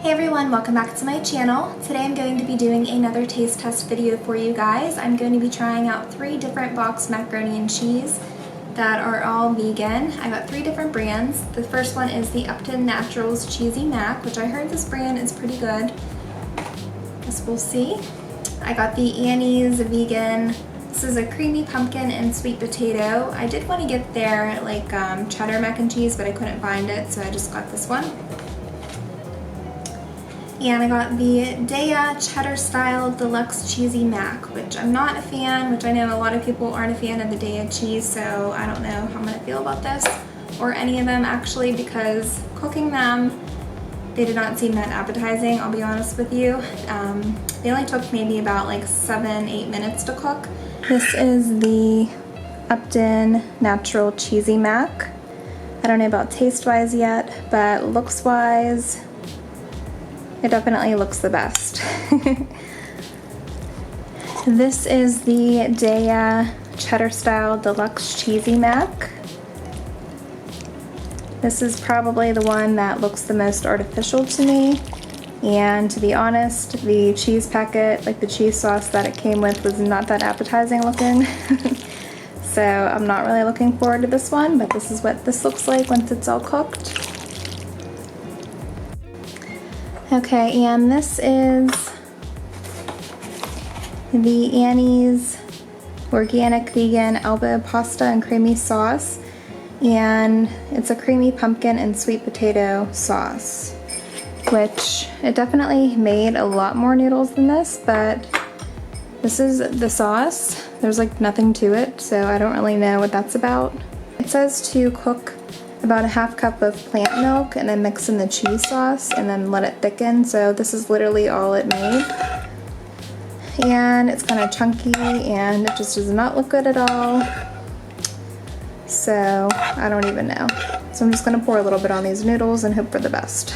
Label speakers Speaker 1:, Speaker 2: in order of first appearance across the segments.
Speaker 1: Hey everyone, welcome back to my channel. Today I'm going to be doing another taste test video for you guys. I'm going to be trying out 3 different boxed macaroni and cheese that are all vegan. I got 3 different brands. The first one is the Upton Naturals Cheesy Mac, which I heard this brand is pretty good. Guess we'll see. I got the Annie's Vegan. This is a creamy pumpkin and sweet potato. I did want to get their cheddar mac and cheese, but I couldn't find it, so I just got this one. And I got the Daya Cheddar Style Deluxe Cheesy Mac, which I'm not a fan, which I know a lot of people aren't a fan of the Daya cheese, so I don't know how I'm going to feel about this, or any of them actually, because cooking them, they did not seem that appetizing, I'll be honest with you. They only took maybe about 7-8 minutes to cook. This is the Upton Natural Cheesy Mac. I don't know about taste-wise yet, but looks-wise, it definitely looks the best. This is the Daya Cheddar Style Deluxe Cheesy Mac. This is probably the one that looks the most artificial to me. And to be honest, the cheese packet, the cheese sauce that it came with, was not that appetizing looking. So I'm not really looking forward to this one, but this is what this looks like once it's all cooked. Okay, and this is the Annie's Organic Vegan Elbow Pasta and Creamy Sauce, and it's a creamy pumpkin and sweet potato sauce, which it definitely made a lot more noodles than this, but this is the sauce. There's nothing to it, so I don't really know what that's about. It says to cook about a half cup of plant milk and then mix in the cheese sauce and then let it thicken. So this is literally all it made. And it's kind of chunky and it just does not look good at all. So I don't even know. So I'm just gonna pour a little bit on these noodles and hope for the best.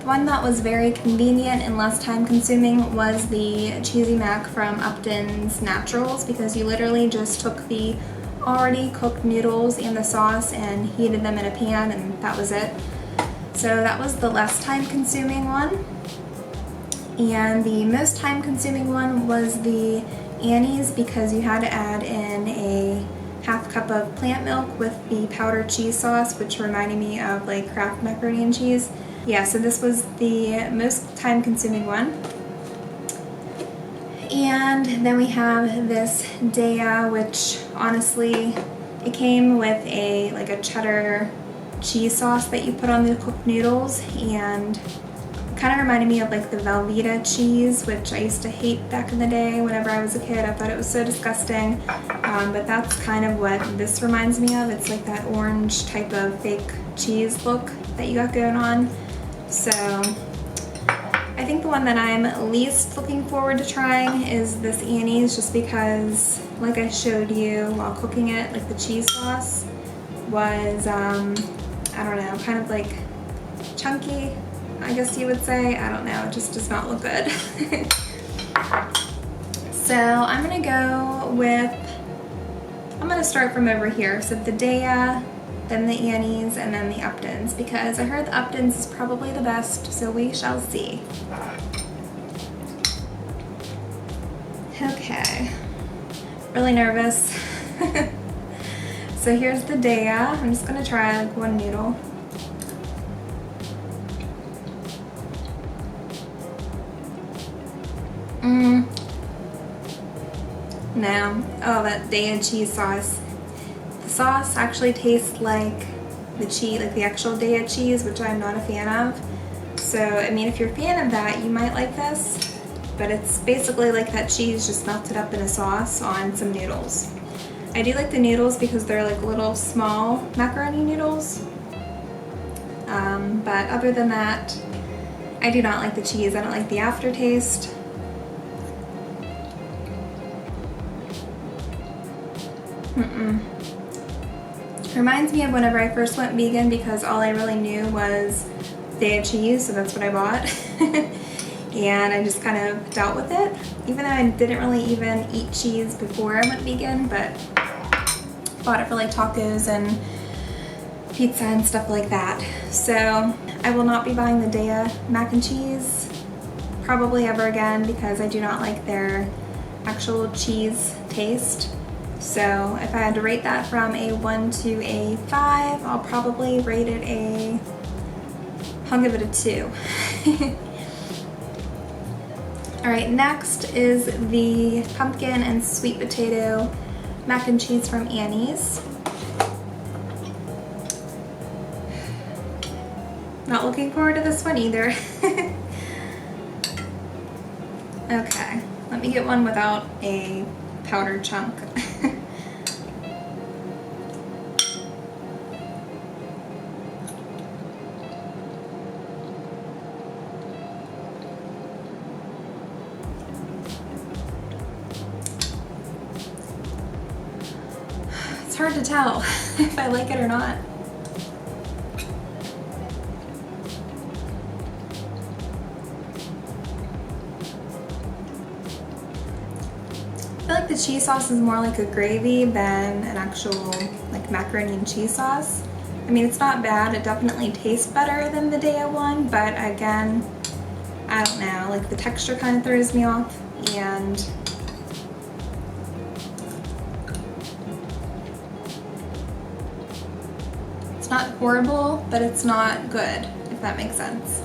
Speaker 1: One that was very convenient and less time consuming was the Cheesy Mac from Upton's Naturals, because you literally just took the already cooked noodles and the sauce and heated them in a pan, and that was it. So that was the less time consuming one. And the most time consuming one was the Annie's, because you had to add in a half cup of plant milk with the powdered cheese sauce, which reminded me of Kraft macaroni and cheese. Yeah, so this was the most time-consuming one. And then we have this Daya, which honestly, it came with a cheddar cheese sauce that you put on the cooked noodles, and it kind of reminded me of the Velveeta cheese, which I used to hate back in the day whenever I was a kid. I thought it was so disgusting, but that's kind of what this reminds me of. It's that orange type of fake cheese look that you got going on. So I think the one that I'm least looking forward to trying is this Annie's, just because, like I showed you while cooking it, the cheese sauce was, I don't know, kind of chunky, I guess you would say. I don't know, it just does not look good. So I'm gonna start from over here. So the Daya, then the Annie's, and then the Upton's, because I heard the Upton's is probably the best, so we shall see. Okay, really nervous. So here's the Daya. I'm just gonna try one noodle. No. Oh, that Daya cheese sauce. The sauce actually tastes like the cheese, the actual Daya cheese, which I'm not a fan of. So, I mean, if you're a fan of that, you might like this, but it's basically that cheese just melted up in a sauce on some noodles. I do like the noodles because they're little small macaroni noodles, but other than that, I do not like the cheese. I don't like the aftertaste. Reminds me of whenever I first went vegan, because all I really knew was Daya cheese, so that's what I bought. And I just kind of dealt with it, even though I didn't really even eat cheese before I went vegan, but bought it for tacos and pizza and stuff like that. So I will not be buying the Daiya mac and cheese probably ever again because I do not like their actual cheese taste. So if I had to rate that from a 1 to a 5, I'll probably rate it I'll give it a 2. Alright, next is the pumpkin and sweet potato mac and cheese from Annie's. Not looking forward to this one either. Okay, let me get one without a powdered chunk. It's hard to tell if I like it or not. I feel like the cheese sauce is more like a gravy than an actual like macaroni and cheese sauce. I mean, it's not bad. It definitely tastes better than the Daiya one, but again, I don't know, like the texture kind of throws me off, and it's not horrible, but it's not good, if that makes sense.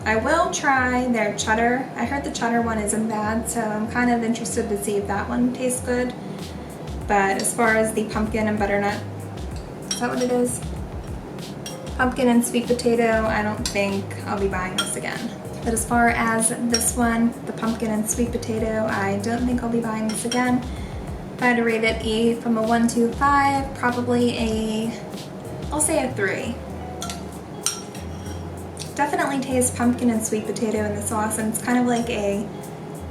Speaker 1: I will try their cheddar. I heard the cheddar one isn't bad, so I'm kind of interested to see if that one tastes good. But as far as the pumpkin and butternut, is that what it is? Pumpkin and sweet potato, I don't think I'll be buying this again. But as far as this one, the pumpkin and sweet potato, I don't think I'll be buying this again. If I had to rate it from a 1 to 5, probably I'll say a 3. Definitely tastes pumpkin and sweet potato in the sauce, and it's kind of like a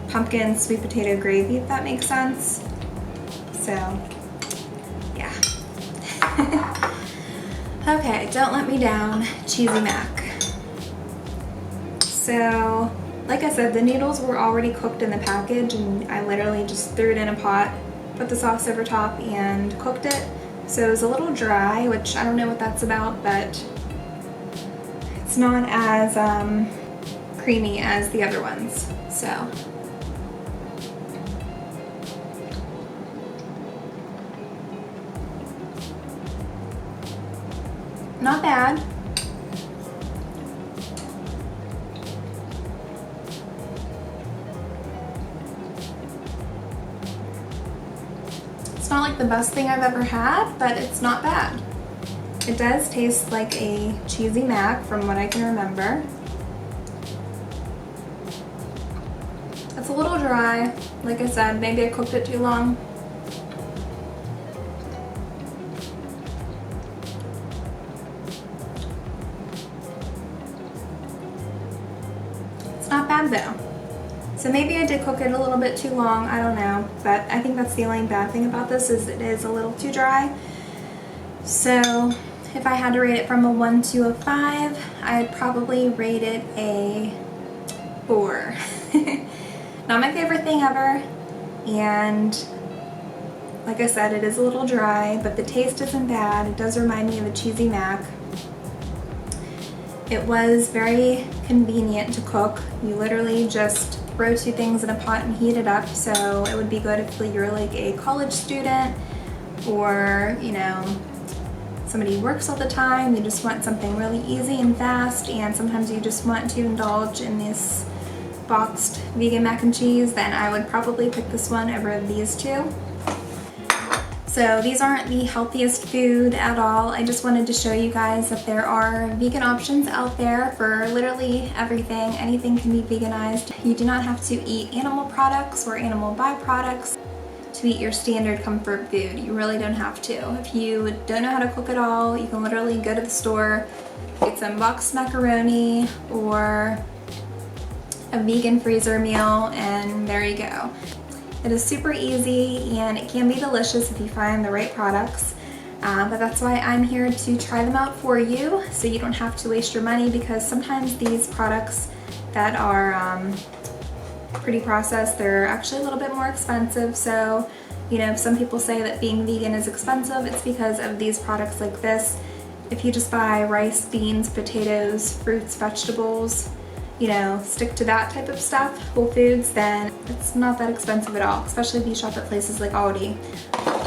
Speaker 1: pumpkin sweet potato gravy, if that makes sense. So, yeah. Okay, don't let me down, cheesy mac. So, like I said, the noodles were already cooked in the package, and I literally just threw it in a pot, put the sauce over top, and cooked it. So it was a little dry, which I don't know what that's about, but it's not as creamy as the other ones, so. Not bad. It's not like the best thing I've ever had, but it's not bad. It does taste like a cheesy mac from what I can remember. It's a little dry. Like I said, maybe I cooked it too long. It's not bad though. So maybe I did cook it a little bit too long, I don't know. But I think that's the only bad thing about this, is it is a little too dry. So if I had to rate it from a 1 to a 5, I'd probably rate it a 4. Not my favorite thing ever, and like I said, it is a little dry, but the taste isn't bad. It does remind me of a cheesy mac. It was very convenient to cook. You literally just throw 2 things in a pot and heat it up, so it would be good if you're like a college student, or you know, somebody who works all the time, you just want something really easy and fast, and sometimes you just want to indulge in this boxed vegan mac and cheese, then I would probably pick this one over these 2. So these aren't the healthiest food at all. I just wanted to show you guys that there are vegan options out there for literally everything. Anything can be veganized. You do not have to eat animal products or animal byproducts to eat your standard comfort food. You really don't have to. If you don't know how to cook at all, you can literally go to the store, get some boxed macaroni or a vegan freezer meal, and there you go. It is super easy and it can be delicious if you find the right products. But that's why I'm here to try them out for you, so you don't have to waste your money, because sometimes these products that are pretty processed, they're actually a little bit more expensive. So You know, some people say that being vegan is expensive. It's because of these products like this. If you just buy rice, beans, potatoes, fruits, vegetables, you know, stick to that type of stuff, Whole Foods, then it's not that expensive at all, especially if you shop at places like Aldi,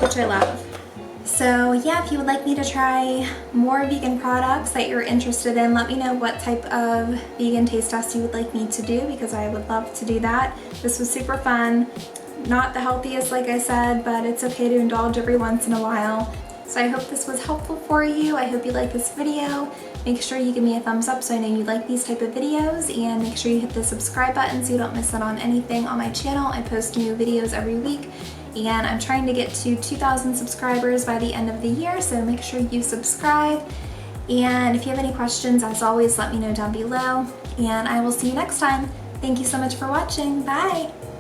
Speaker 1: which I love. So yeah, if you would like me to try more vegan products that you're interested in, let me know what type of vegan taste test you would like me to do, because I would love to do that. This was super fun. Not the healthiest, like I said, but it's okay to indulge every once in a while. So I hope this was helpful for you. I hope you like this video. Make sure you give me a thumbs up so I know you like these type of videos, and make sure you hit the subscribe button so you don't miss out on anything on my channel. I post new videos every week, and I'm trying to get to 2,000 subscribers by the end of the year, so make sure you subscribe. And if you have any questions, as always, let me know down below, and I will see you next time. Thank you so much for watching. Bye!